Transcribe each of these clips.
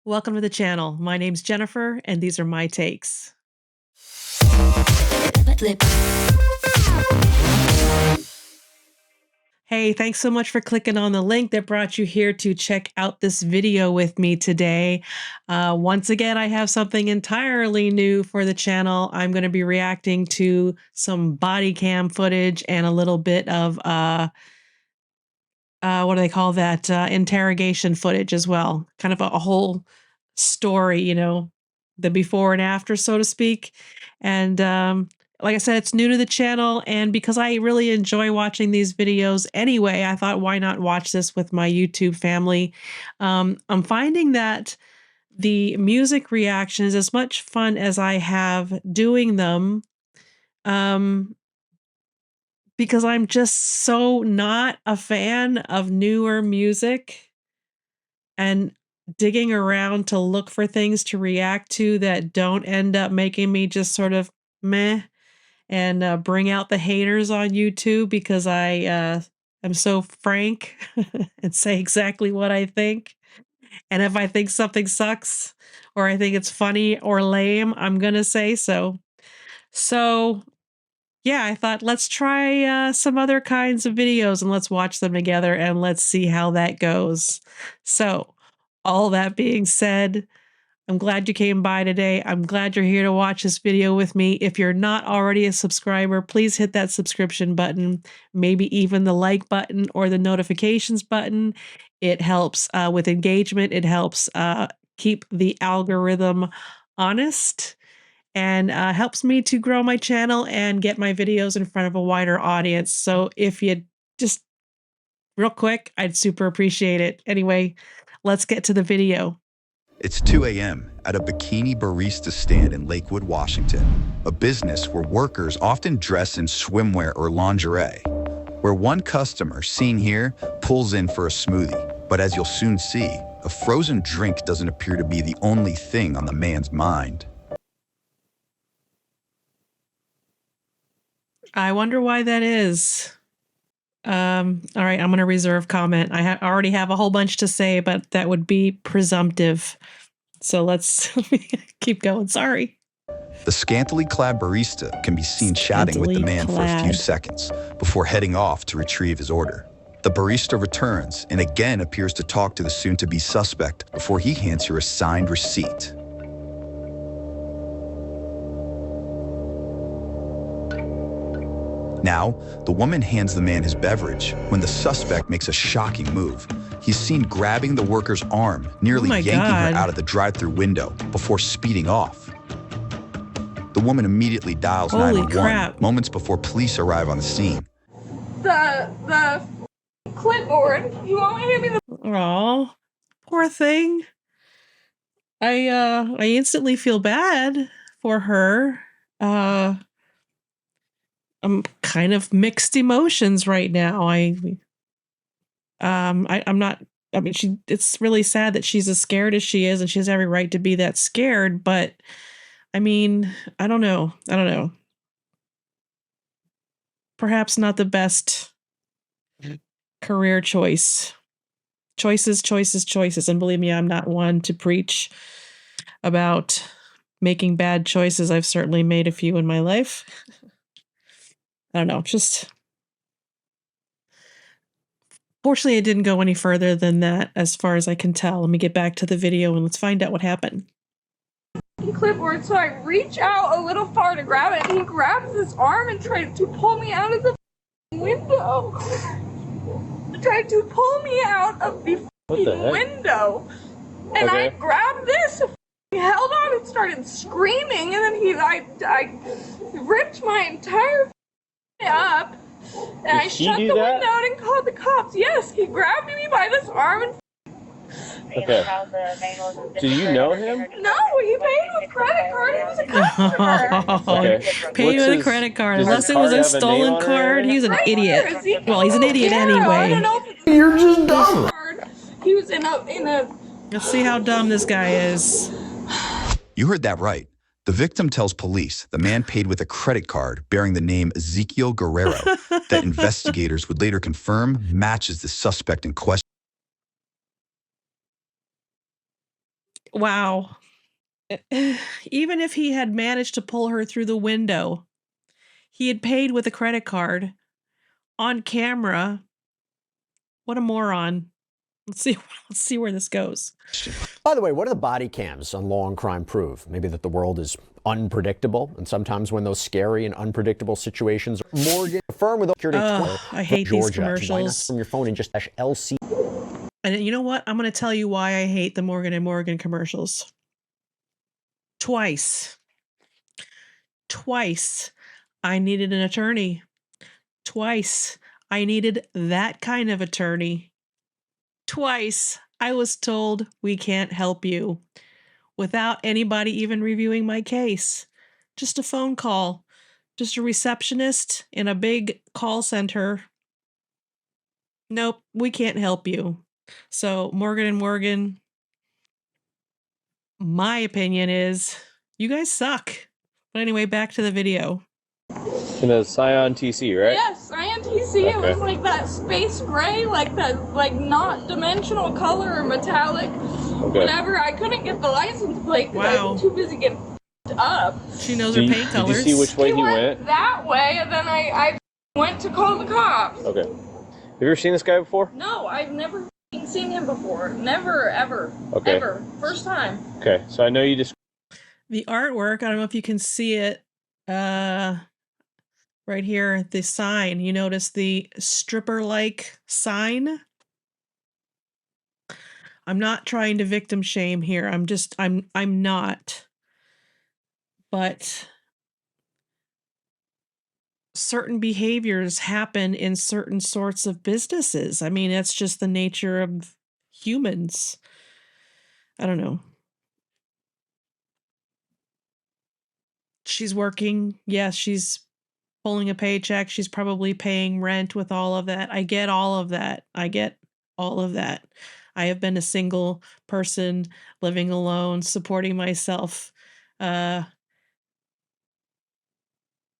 Welcome to the channel. My name's Jennifer, and these are my takes. Hey, thanks so much for clicking on the link that brought you here to check out this video with me today. Once again, I have something entirely new for the channel. I'm going to be reacting to some body cam footage and a little bit of, what do they call that? Interrogation footage as well. Kind of a whole story, the before and after, so to speak. And like I said, it's new to the channel. And because I really enjoy watching these videos anyway, I thought, why not watch this with my YouTube family? I'm finding that the music reactions, as much fun as I have doing them, because I'm just so not a fan of newer music and digging around to look for things to react to that don't end up making me just sort of meh and bring out the haters on YouTube, because I am so frank and say exactly what I think. And if I think something sucks or I think it's funny or lame, I'm going to say so. So yeah, I thought let's try some other kinds of videos and let's watch them together and let's see how that goes. So all that being said, I'm glad you came by today. I'm glad you're here to watch this video with me. If you're not already a subscriber, please hit that subscription button, maybe even the like button or the notifications button. It helps with engagement. It helps keep the algorithm honest and helps me to grow my channel and get my videos in front of a wider audience. So if you just real quick, I'd super appreciate it. Anyway, let's get to the video. It's 2 a.m. at a bikini barista stand in Lakewood, Washington, a business where workers often dress in swimwear or lingerie, where one customer, seen here, pulls in for a smoothie. But as you'll soon see, a frozen drink doesn't appear to be the only thing on the man's mind. I wonder why that is. All right, I'm going to reserve comment. I already have a whole bunch to say, but that would be presumptive. So let's keep going. Sorry. The scantily clad barista can be seen chatting with the man for a few seconds before heading off to retrieve his order. The barista returns and again appears to talk to the soon-to-be suspect before he hands her a signed receipt. Now, the woman hands the man his beverage when the suspect makes a shocking move. He's seen grabbing the worker's arm, nearly yanking her out of the drive-thru window before speeding off. The woman immediately dials 911 moments before police arrive on the scene. The clipboard. You won't hand me the... Aw, poor thing. I instantly feel bad for her. I'm kind of mixed emotions right now. I'm not, I mean, it's really sad that she's as scared as she is, and she has every right to be that scared, but I mean, I don't know. Perhaps not the best career choice. Choices. And believe me, I'm not one to preach about making bad choices. I've certainly made a few in my life. I don't know, just fortunately it didn't go any further than that as far as I can tell. Let me get back to the video and let's find out what happened. Clipboard, so I reach out a little far to grab it, and he grabs his arm and tried to pull me out of the window. Tried to pull me out of the window. And I grabbed this, he held on and started screaming, and then I ripped my entire up, and I shut the window and called the cops. Yes, he grabbed me by this arm and... Okay. Do you know him? No, he paid with credit card. He was a customer. Okay. Paid with a credit card. Unless it was a stolen card, he's an idiot. Well, he's an idiot anyway. I don't know if You're just dumb. he was in a... Let's see how dumb this guy is. You heard that right. The victim tells police the man paid with a credit card bearing the name Ezekiel Guerrero that investigators would later confirm matches the suspect in question. Wow. Even if he had managed to pull her through the window, he had paid with a credit card on camera. What a moron. Let's see where this goes. By the way, what do the body cams on Law and Crime prove? Maybe that the world is unpredictable, and sometimes when those scary and unpredictable situations are Morgan, firm with security. I hate Georgia. these commercials. Why not from your phone and just LC? And you know what? I'm going to tell you why I hate the Morgan & Morgan commercials. Twice I needed an attorney. Twice I needed that kind of attorney. Twice I was told we can't help you without anybody even reviewing my case. Just a phone call. Just a receptionist in a big call center. Nope, we can't help you. So Morgan & Morgan, my opinion is you guys suck. But anyway, back to the video. In a Scion TC, right? Yes, Scion TC. It was like that space gray, like that, like not dimensional color or metallic. Whatever. I couldn't get the license plate because I was too busy getting up. She knows her paint colors. Did you see which way he went? That way, and then I went to call the cops. Okay. Have you ever seen this guy before? No, I've never seen him before. Never, ever. Okay. Ever. First time. Okay, so I know you just... The artwork, I don't know if you can see it, right here, the sign. You notice the stripper-like sign? I'm not trying to victim shame here. I'm not. But certain behaviors happen in certain sorts of businesses. I mean, it's just the nature of humans. I don't know. She's working. Yes, she's pulling a paycheck. She's probably paying rent with all of that. I get all of that. I have been a single person living alone, supporting myself at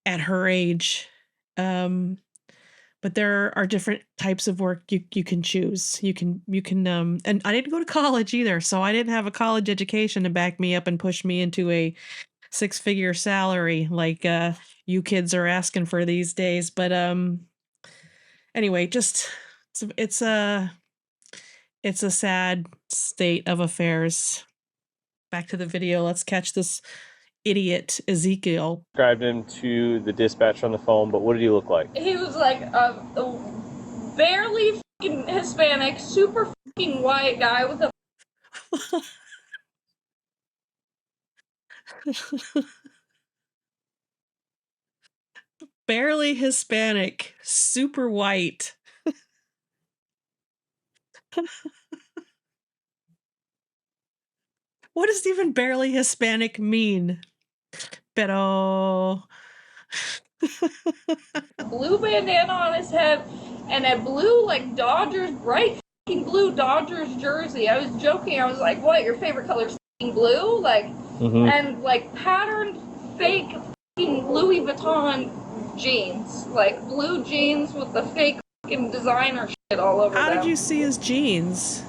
her age. But there are different types of work you can choose. You can and I didn't go to college either, so I didn't have a college education to back me up and push me into a 6-figure salary like you kids are asking for these days. But anyway, just it's a sad state of affairs. Back to the video. Let's catch this idiot Ezekiel. Described him to the dispatch on the phone, but what did he look like? He was like a barely fucking Hispanic, super fucking white guy with a barely Hispanic, super white. What does even barely Hispanic mean? Pero blue bandana on his head and a blue, like, Dodgers, bright fucking blue Dodgers jersey. I was joking. I was like, what, your favorite color is fucking blue? Like, and, like, patterned fake fucking Louis Vuitton jeans. Like, blue jeans with the fake fucking designer shit all over how them. did you see his jeans?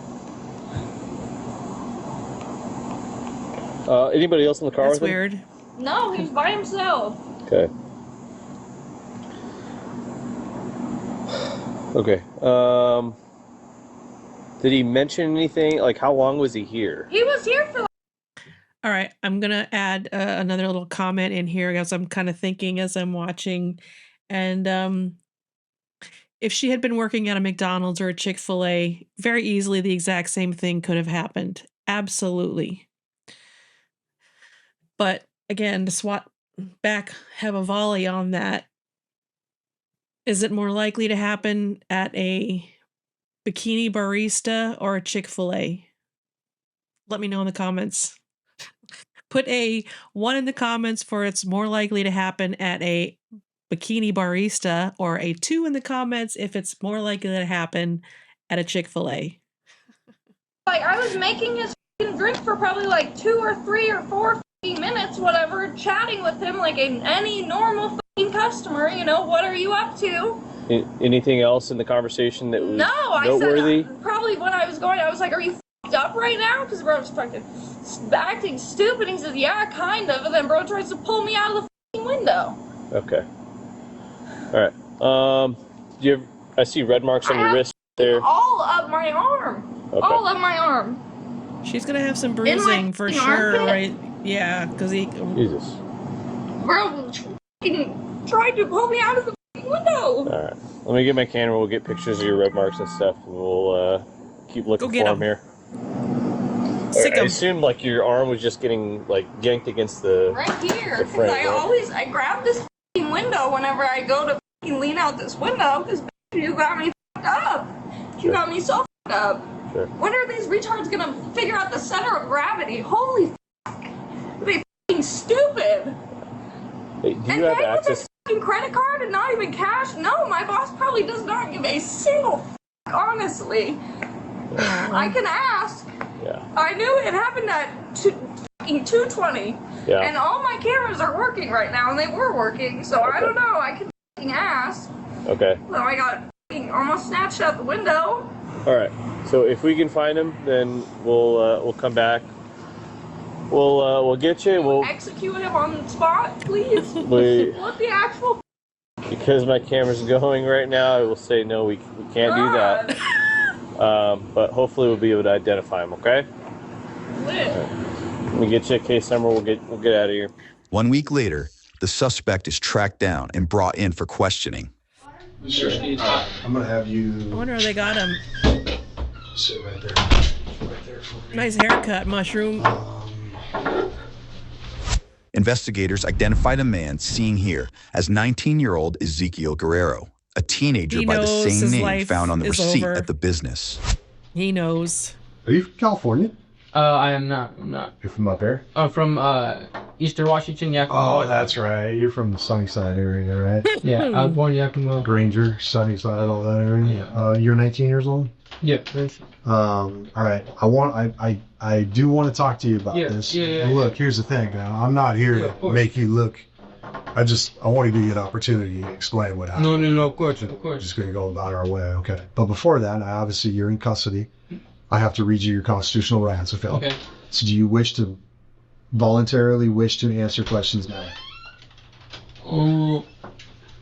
Anybody else in the car That's with him? weird. No, he's by himself. Okay. Okay. Did he mention anything? Like, how long was he here? He was here for All right, I'm going to add another little comment in here as I'm kind of thinking as I'm watching. And if she had been working at a McDonald's or a Chick-fil-A, very easily the exact same thing could have happened. Absolutely. But again, to swat back, have a volley on that. Is it more likely to happen at a bikini barista or a Chick-fil-A? Let me know in the comments. Put a 1 in the comments for it's more likely to happen at a bikini barista, or a 2 in the comments if it's more likely to happen at a Chick-fil-A. like, I was making his fucking drink for probably like 2 or 3 or 4 fucking minutes, whatever, chatting with him like any normal fucking customer, you know, what are you up to? Anything else in the conversation that was No, noteworthy? I said, probably when I was going, I was like, are you up right now? Because bro's fucking acting stupid. He says, yeah, kind of. And then bro tries to pull me out of the fucking window. Okay. All right. I see red marks on your wrist there. All up my arm. Okay. All up my arm. She's gonna have some bruising for sure, right? Yeah, because he. Jesus. Bro tried to pull me out of the window. All right. Let me get my camera. We'll get pictures of your red marks and stuff. We'll keep looking for them here. I assumed like your arm was just getting like yanked against the right here. Because I grab this window whenever I go to lean out this window because you got me up. You got me so up. Sure. When are these retards gonna figure out the center of gravity? Holy they stupid. Hey, do you have access? Credit card and not even cash? No, my boss probably does not give a single honestly. I can ask. Yeah. I knew it happened at 2:20. Yeah. And all my cameras are working right now, and they were working, so I don't know. I can ask. Okay. So I got almost snatched out the window. All right. So if we can find him, then we'll come back. We'll get you. We'll execute him on the spot, please. What the actual? Because my camera's going right now, I will say no. We can't do that. But hopefully we'll be able to identify him. Okay. Right. Let me get you a case number. We'll get out of here. 1 week later, the suspect is tracked down and brought in for questioning. Sure. I'm gonna have you. I wonder how they got him. Sit right there. Right there for me. Nice haircut, mushroom. Investigators identified a man seen here as 19-year-old Ezekiel Guerrero, a teenager by the same name found on the receipt at the business. He knows. Are you from California? I am not. I'm not. You're from up there? From Eastern Washington, Yakima. Oh, that's right. You're from the Sunnyside area, right? Yeah, I was born in Yakima. Granger, Sunnyside, all that area. Yeah. You're 19 years old? Yeah. All right. I do want to talk to you about this. Yeah. Look, here's the thing, man. I'm not here to make you look. I want to give you an opportunity to explain what happened. No, of course. We're just going to go about our way, okay? But before that, obviously you're in custody. I have to read you your constitutional rights, Phil. Okay. So do you voluntarily wish to answer questions now?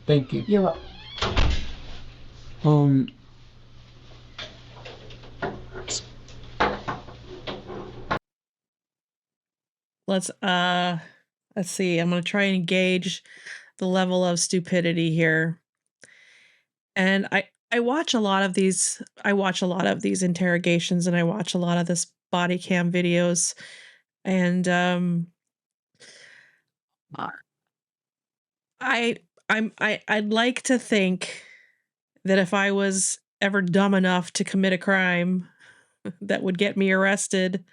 Thank you. You're up. Let's see. I'm gonna try and gauge the level of stupidity here. And I watch a lot of these interrogations, and I watch a lot of this body cam videos, and I'd like to think that if I was ever dumb enough to commit a crime that would get me arrested,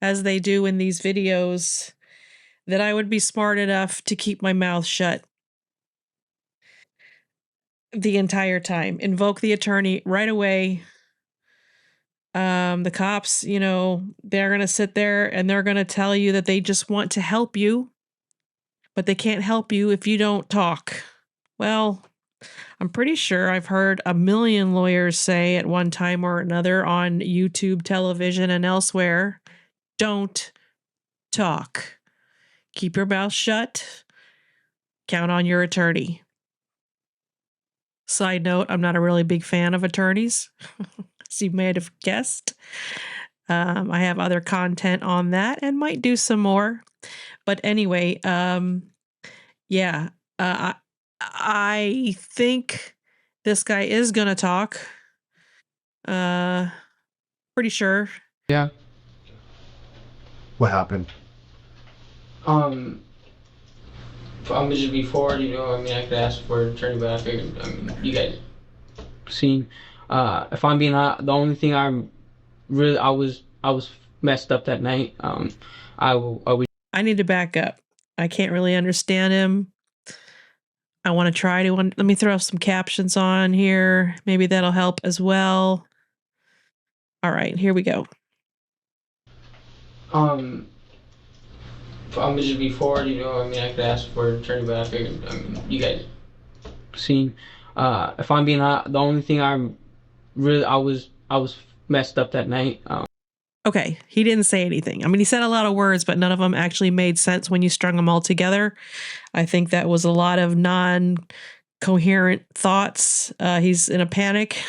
as they do in these videos, that I would be smart enough to keep my mouth shut the entire time. Invoke the attorney right away. The cops, they're going to sit there and they're going to tell you that they just want to help you, but they can't help you if you don't talk. Well, I'm pretty sure I've heard a million lawyers say at one time or another on YouTube, television, and elsewhere, don't talk. Keep your mouth shut. Count on your attorney. Side note, I'm not a really big fan of attorneys, as you may have guessed. I have other content on that and might do some more. But anyway, I think this guy is going to talk. Pretty sure. Yeah. What happened? Just before, I could ask for an attorney, but I figured, you guys seen. If I'm being honest, the only thing I was messed up that night. I need to back up. I can't really understand him. I want to try to. Let me throw some captions on here. Maybe that'll help as well. All right, here we go. Just before, I could ask for an attorney, but I figured, you guys seen. If I'm being honest, the only thing I was messed up that night. Okay, he didn't say anything. I mean, he said a lot of words, but none of them actually made sense when you strung them all together. I think that was a lot of non-coherent thoughts. He's in a panic.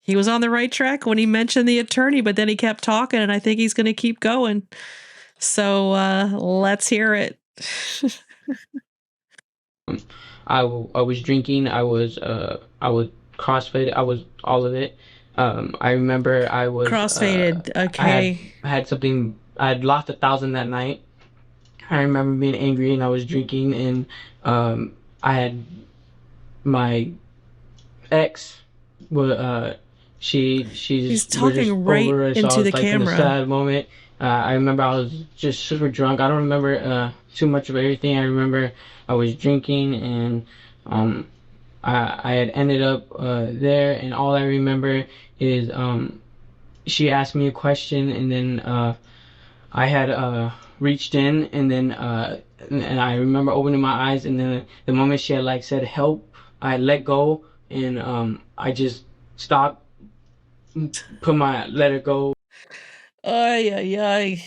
He was on the right track when he mentioned the attorney, but then he kept talking, and I think he's going to keep going. So let's hear it. I was drinking. I was crossfaded. I was all of it. I remember I was Crossfaded. Okay. I had something. I had lost 1,000 that night. I remember being angry and I was drinking, and I had my ex. He's talking right over, so into the like camera. In a sad moment. I remember I was just super drunk. I don't remember too much of everything. I remember I was drinking, and I had ended up there, and all I remember is she asked me a question, and then I had reached in, and then and I remember opening my eyes, and then the moment she had like said help, I let go, and I just stopped, let it go. Ay, ay, ay.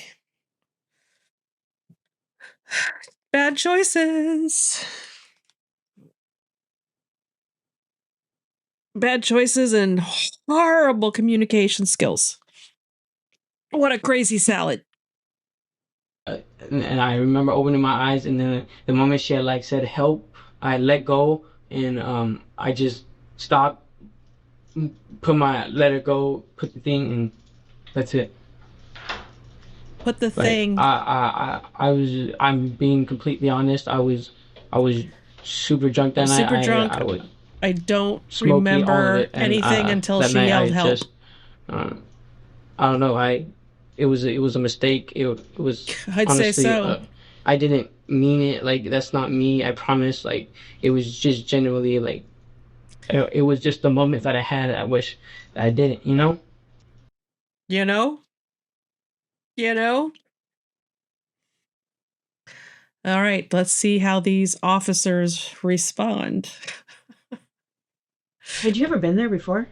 Bad choices. Bad choices and horrible communication skills. What a crazy salad. And I remember opening my eyes, and then the moment she had like said help, I let go, and I just stopped, let it go, put the thing, and that's it. Put the thing. I'm being completely honest. I was super drunk that night. Super drunk. I don't remember anything until she yelled help. I don't know. It was a mistake. It was. I'd honestly, say so. I didn't mean it. Like, that's not me. I promise. Like, it was just genuinely like. It was just the moment that I had. I wish I didn't. You know. You know. You know. All right. Let's see how these officers respond. Had you ever been there before?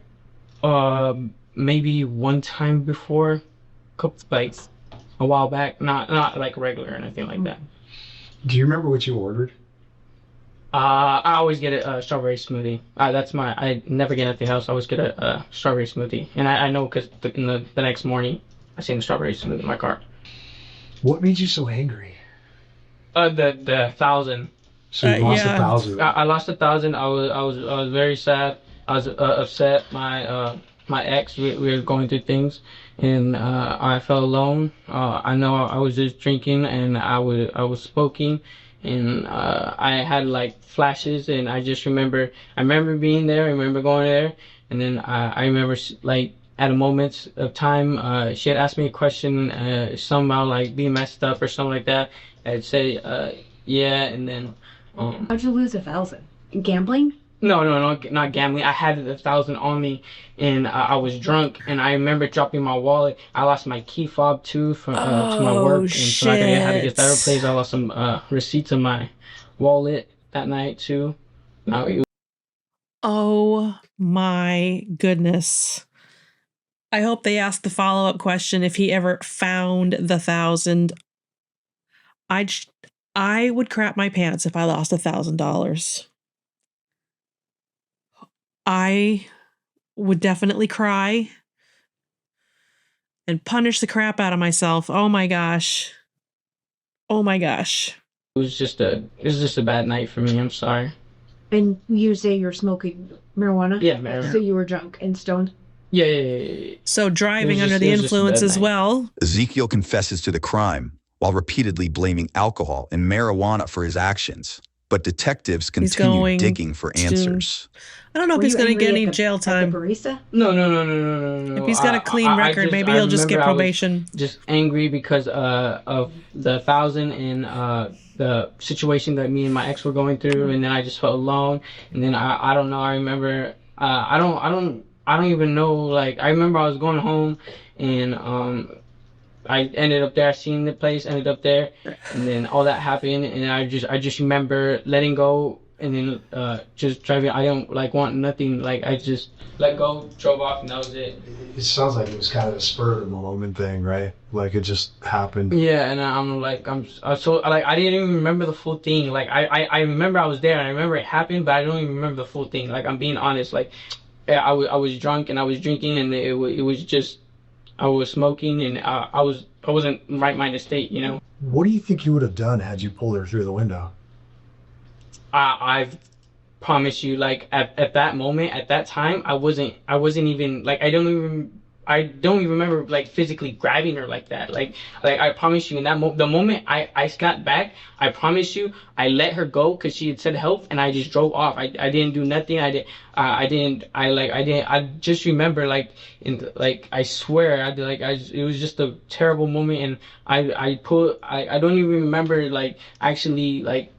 Maybe one time before, like a while back. Not like regular or anything like that. Do you remember what you ordered? I always get a strawberry smoothie. I never get it at the house. I always get a strawberry smoothie, and I know because the next morning I seen the strawberry smoothie in my car. What made you so angry? The 1,000. So you lost 1,000. I lost 1,000. I was very sad. I was upset. My ex, we were going through things, and I felt alone. I know I was just drinking, and I was smoking, and I had like flashes, and I remember being there. I remember going there, and then I remember like at a moment of time, she had asked me a question, something about like being messed up or something like that. I'd say yeah, and then How'd you lose 1,000? Gambling? No, not gambling. I had 1,000 on me, and I was drunk, and I remember dropping my wallet. I lost my key fob too to my work, and so I had to get that replaced. I lost some receipts in my wallet that night too. Oh my goodness. I hope they asked the follow-up question if he ever found the 1,000. I would crap my pants if I lost $1,000. I would definitely cry and punish the crap out of myself. Oh my gosh. Oh my gosh. It was just a bad night for me. I'm sorry. And you say you're smoking marijuana? Yeah, marijuana. So you were drunk and stoned? Yeah. So driving under the influence as well. Ezekiel confesses to the crime while repeatedly blaming alcohol and marijuana for his actions. But detectives continue digging for answers. I don't know if he's going to get any jail time. Barista? No. If he's got a clean record, maybe he'll just get probation. Just angry because of the 1,000 and the situation that me and my ex were going through, and then I just felt alone. And then I don't know. I remember I don't even know. Like, I remember I was going home, and I ended up there. I seen the place, ended up there, and then all that happened, and I just remember letting go and then just driving. I don't like want nothing. Like I just let go, drove off, and that was it. It sounds like it was kind of a spur of the moment thing, right? Like it just happened. Yeah, and I'm so like I didn't even remember the full thing. Like I remember I was there and I remember it happened, but I don't even remember the full thing. Like I'm being honest. Like I was drunk and I was drinking and it was just I was smoking and I wasn't in right minded state, you know. What do you think you would have done had you pulled her through the window? I promise you, like at that moment, at that time, I wasn't even like I don't even remember like physically grabbing her like that. Like I promise you, in that the moment I snapped back, I promise you, I let her go because she had said help, and I just drove off. I didn't do nothing. I just remember like I swear it was just a terrible moment, and I don't even remember like actually like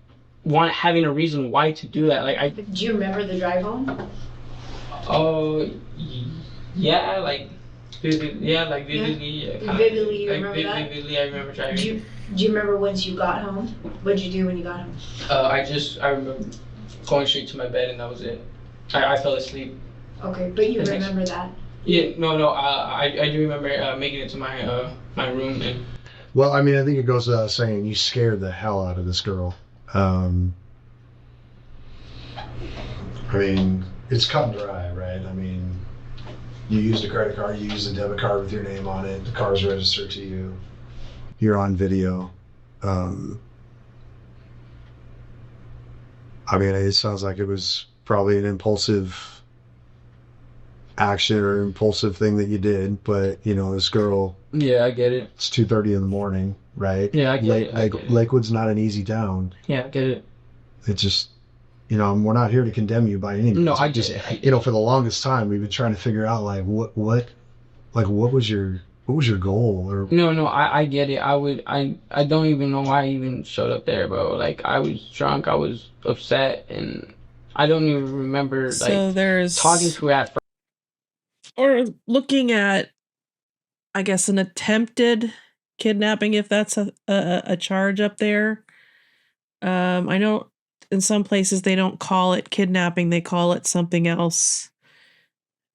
having a reason why to do that. Like Do you remember the drive home? Oh, yeah, like vividly, yeah, like vividly. Yeah. Vividly, you remember that? Vividly, I remember driving. Do you remember once you got home? What did you do when you got home? I remember going straight to my bed and that was it. I fell asleep. Okay, but you remember that? Yeah, no, I do remember making it to my my room and. Well, I mean, I think it goes without saying you scared the hell out of this girl. I mean, it's cut and dry, right? I mean, you used a credit card, you used a debit card with your name on it, the car's registered to you, you're on video. I mean, it sounds like it was probably an impulsive action or impulsive thing that you did, but you know, this girl. Yeah, I get it. It's 2:30 in the morning, right? Yeah, I get it. Lakewood's not an easy town. Yeah, I get it. It just, you know, we're not here to condemn you by any means. No, I just, you know, for the longest time, we've been trying to figure out like what was your goal or. No, I get it. I don't even know why I even showed up there, bro. Like I was drunk, I was upset, and I don't even remember like talking to her at first. Or looking at, I guess, an attempted kidnapping, if that's a charge up there. I know in some places they don't call it kidnapping, they call it something else.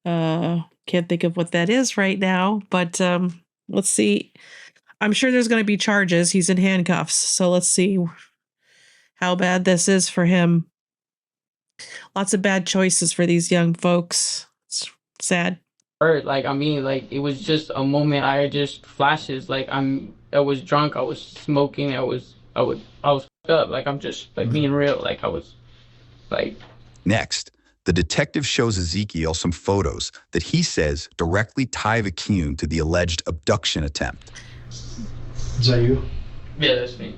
Can't think of what that is right now, but let's see. I'm sure there's going to be charges. He's in handcuffs, so let's see how bad this is for him. Lots of bad choices for these young folks. It's sad. Like, I mean, like, it was just a moment. I just flashes. Like, I was drunk. I was smoking. I was fucked up. Like, I'm just like being real. Like, I was like. Next, the detective shows Ezekiel some photos that he says directly tie Vakun to the alleged abduction attempt. Is that you? Yeah, that's me.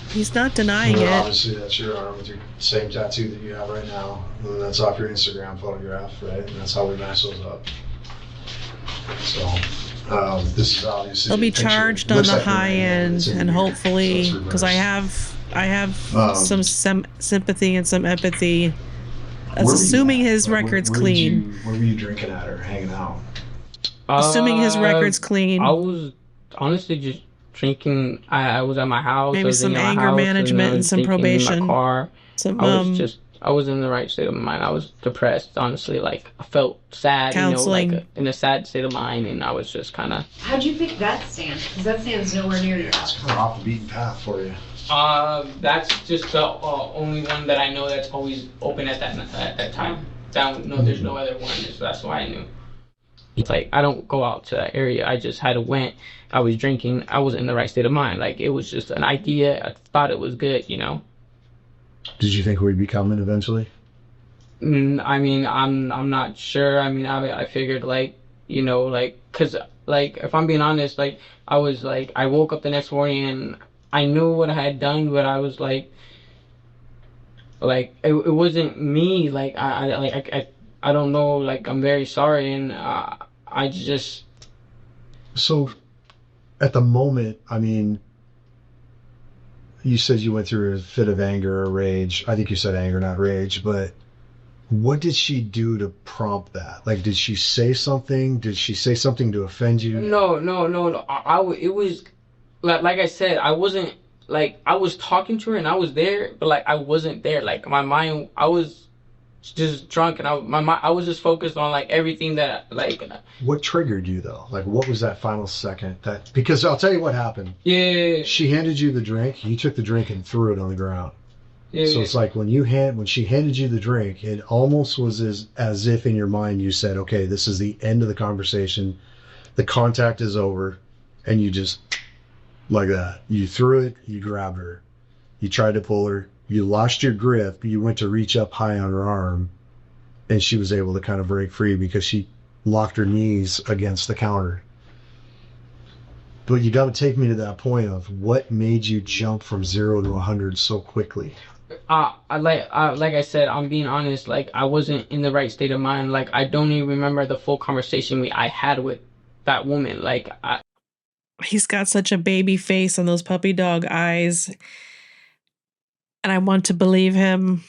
He's not denying it. Obviously, that's your arm with your same tattoo that you have right now. And that's off your Instagram photograph, right? And that's how we match those up. So, this is obviously. He'll be charged on the high end, and hopefully, because I have some sympathy and some empathy. That's assuming his record's clean. Where were you drinking at or hanging out? Assuming his record's clean. I was honestly just drinking. I was at my house. Maybe some anger management and some probation. In my car. I was in the right state of mind. I was depressed, honestly. Like, I felt sad, counseling. You know, like in a sad state of mind, and I was just kind of. How'd you pick that stand? Because that stand's nowhere near you. It's kind of off the beaten path for you. That's just the only one that I know that's always open at that time. There's no other one, so that's why I knew. It's like, I don't go out to that area. I just went. I was drinking. I was in the right state of mind. Like, it was just an idea. I thought it was good, you know. Did you think we'd be coming eventually? I mean, I'm not sure. I mean, I figured, like, you know, like, cause like, if I'm being honest, like, I was like, I woke up the next morning and I knew what I had done, but I was like it wasn't me. Like, I don't know. Like, I'm very sorry, and I just. So, at the moment, I mean, you said you went through a fit of anger or rage. I think you said anger, not rage. But what did she do to prompt that? Like, did she say something? Did she say something to offend you? No. It was like I said. I wasn't like I was talking to her and I was there, but like I wasn't there. Like my mind, I was just drunk, and I was just focused on like everything that like. What triggered you though? Like what was that final second that, because I'll tell you what happened. Yeah. She handed you the drink, you took the drink and threw it on the ground. Yeah. So it's like when she handed you the drink, it almost was as if in your mind you said, okay, this is the end of the conversation. The contact is over, and you just, like that. You threw it, you grabbed her. You tried to pull her. You lost your grip. You went to reach up high on her arm, and she was able to kind of break free because she locked her knees against the counter. But you got to take me to that point of what made you jump from 0 to 100 so quickly. Like I said, I'm being honest. Like I wasn't in the right state of mind. Like I don't even remember the full conversation I had with that woman. Like he's got such a baby face and those puppy dog eyes, and I want to believe him.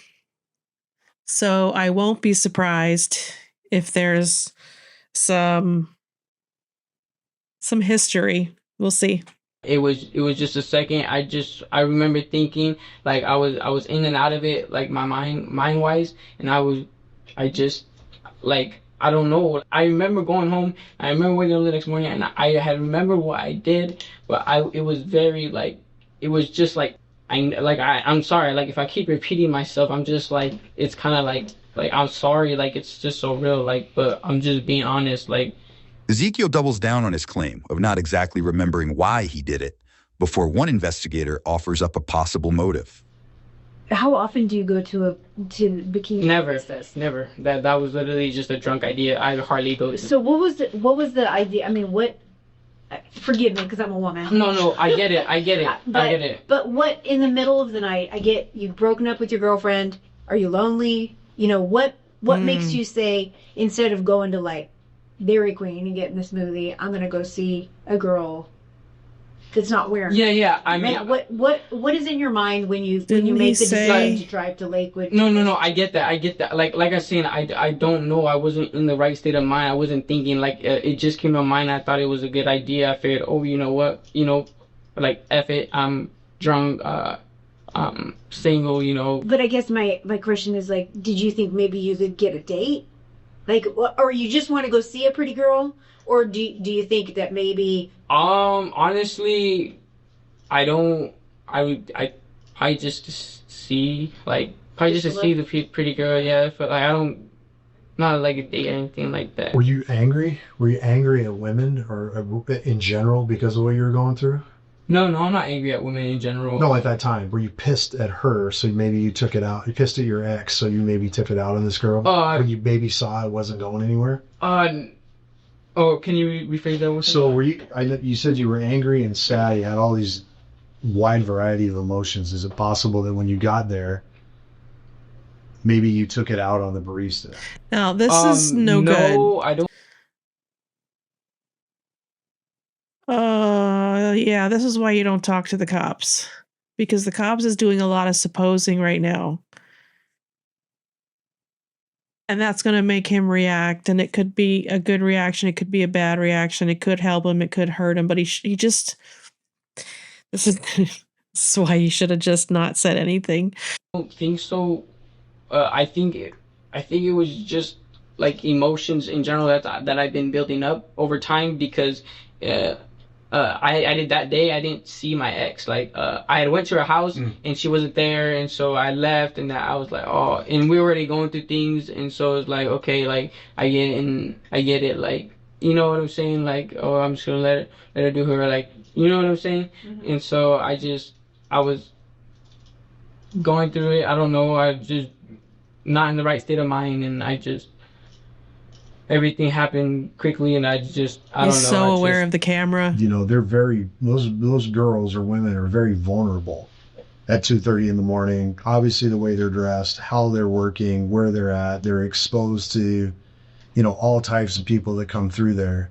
So I won't be surprised if there's some history. We'll see. It was just a second. I remember thinking like I was in and out of it, like my mind wise, and I just like I don't know. I remember going home. I remember waking up the next morning, and I had remembered what I did, but it was very like it was just like I'm sorry. Like if I keep repeating myself, I'm just like it's kind of like I'm sorry. Like it's just so real. Like but I'm just being honest. Like. Ezekiel doubles down on his claim of not exactly remembering why he did it before one investigator offers up a possible motive. How often do you go to bikini? Never. That was literally just a drunk idea. I hardly go. So what was the idea? I mean, what? Forgive me, because I'm a woman. No, I get it. I get it. But what in the middle of the night? I get you've broken up with your girlfriend. Are you lonely? You know what makes you say instead of going to like Dairy Queen and getting the smoothie, I'm gonna go see a girl that's not wearing. Yeah. I mean, what is in your mind when you make the decision to drive to Lakewood? No. I get that. Like I said, I don't know. I wasn't in the right state of mind. I wasn't thinking. Like it just came to mind. I thought it was a good idea. I figured, oh, you know what, like F it. I'm drunk. Single. But I guess my question is like, did you think maybe you could get a date? Like, or you just want to go see a pretty girl, or do you think that maybe? Honestly, I don't. I just see like probably just to see the pretty girl. Yeah, but like I don't, not like a date or anything like that. Were you angry? Were you angry at women or in general because of what you were going through? No, I'm not angry at women in general. No, at that time, were you pissed at her? So maybe you took it out. You pissed at your ex, so you maybe took it out on this girl. When you maybe saw it wasn't going anywhere. Oh, can you rephrase that one? So were you? You said you were angry and sad. You had all these wide variety of emotions. Is it possible that when you got there, maybe you took it out on the barista? Now this is no good. No, I don't. Yeah, this is why you don't talk to the cops. Because the cops is doing a lot of supposing right now. And that's going to make him react. And it could be a good reaction. It could be a bad reaction. It could help him. It could hurt him. But he just... This is why you should have just not said anything. I don't think so. I think it was just like emotions in general that I've been building up over time because... I did that day. I didn't see my ex. Like I had went to her house and she wasn't there, and so I left. And I was like, oh, and we were already going through things, and so it's like, okay, like I get it. Like you know what I'm saying? Like oh, I'm just gonna let her do her. Like you know what I'm saying? Mm-hmm. And so I was going through it. I don't know. I just not in the right state of mind, and everything happened quickly, and I don't know. He's so aware of the camera. You know, they're those girls or women are very vulnerable at 2:30 in the morning. Obviously, the way they're dressed, how they're working, where they're at, they're exposed to, all types of people that come through there.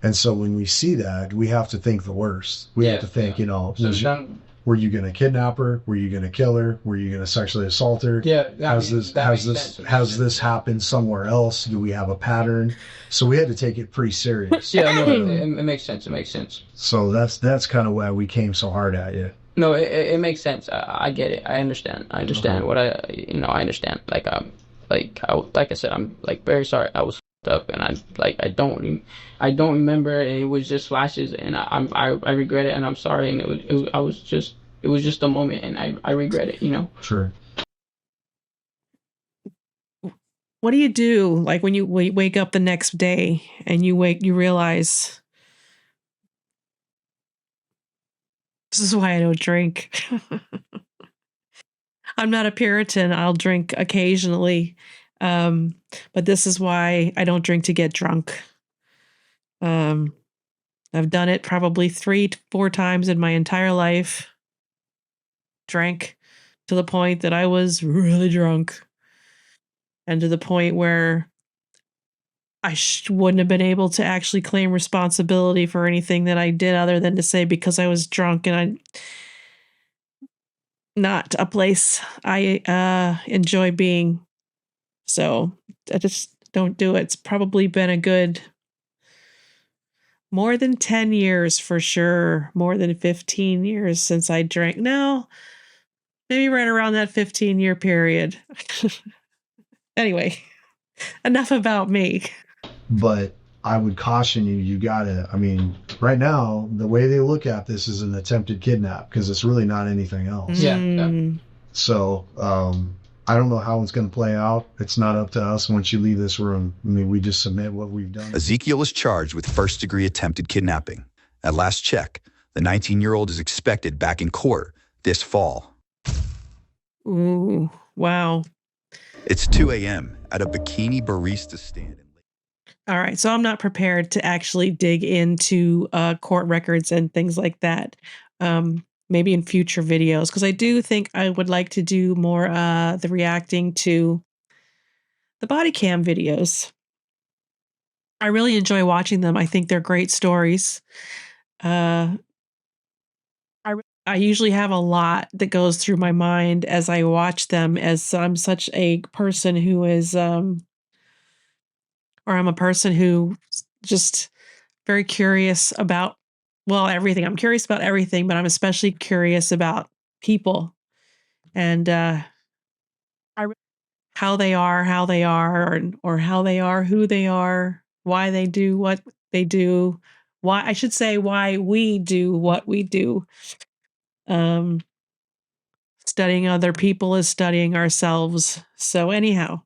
And so when we see that, we have to think the worst. We have to think, were you going to kidnap her? Were you going to kill her? Were you going to sexually assault her? Yeah. Has this happened somewhere else? Do we have a pattern? So we had to take it pretty serious. Yeah, no, it makes sense. It makes sense. So that's kind of why we came so hard at you. No, it makes sense. I get it. I understand. I understand what I understand. Like I said, I'm like very sorry. I was fucked up, and I don't remember. And it was just flashes, and I regret it, and I'm sorry. And it was just a moment, and I regret it. Sure. What do you do, like, when you wake up the next day and you realize this is why I don't drink. I'm not a Puritan. I'll drink occasionally. But this is why I don't drink to get drunk. I've done it probably 3 to 4 times in my entire life. Drank to the point that I was really drunk. And to the point where I wouldn't have been able to actually claim responsibility for anything that I did other than to say because I was drunk, and I not a place I enjoy being. So I just don't do it. It's probably been a good more than 10 years for sure, more than 15 years since I drank. No, maybe right around that 15-year period. Anyway, enough about me. But I would caution you, you gotta, I mean, right now, the way they look at this is an attempted kidnap because it's really not anything else. Yeah. So, I don't know how it's going to play out. It's not up to us once you leave this room. I mean, we just submit what we've done. Ezekiel is charged with first-degree attempted kidnapping. At last check, the 19-year-old is expected back in court this fall. Ooh, wow. It's 2 a.m. at a bikini barista stand. All right, so I'm not prepared to actually dig into court records and things like that. Maybe in future videos, because I do think I would like to do more the reacting to the Bodycam videos. I really enjoy watching them. I think they're great stories. I usually have a lot that goes through my mind as I watch them, as I'm such a person who is, or I'm a person who just very curious about, well, everything. I'm curious about everything, but I'm especially curious about people and how they are, or how they are, who they are, why they do what they do, why I should say why we do what we do. Studying other people is studying ourselves. So anyhow,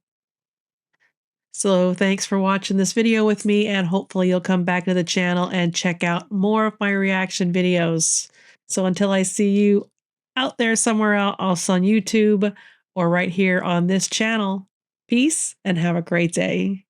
so thanks for watching this video with me, and hopefully you'll come back to the channel and check out more of my reaction videos. So until I see you out there somewhere else on YouTube or right here on this channel, peace and have a great day.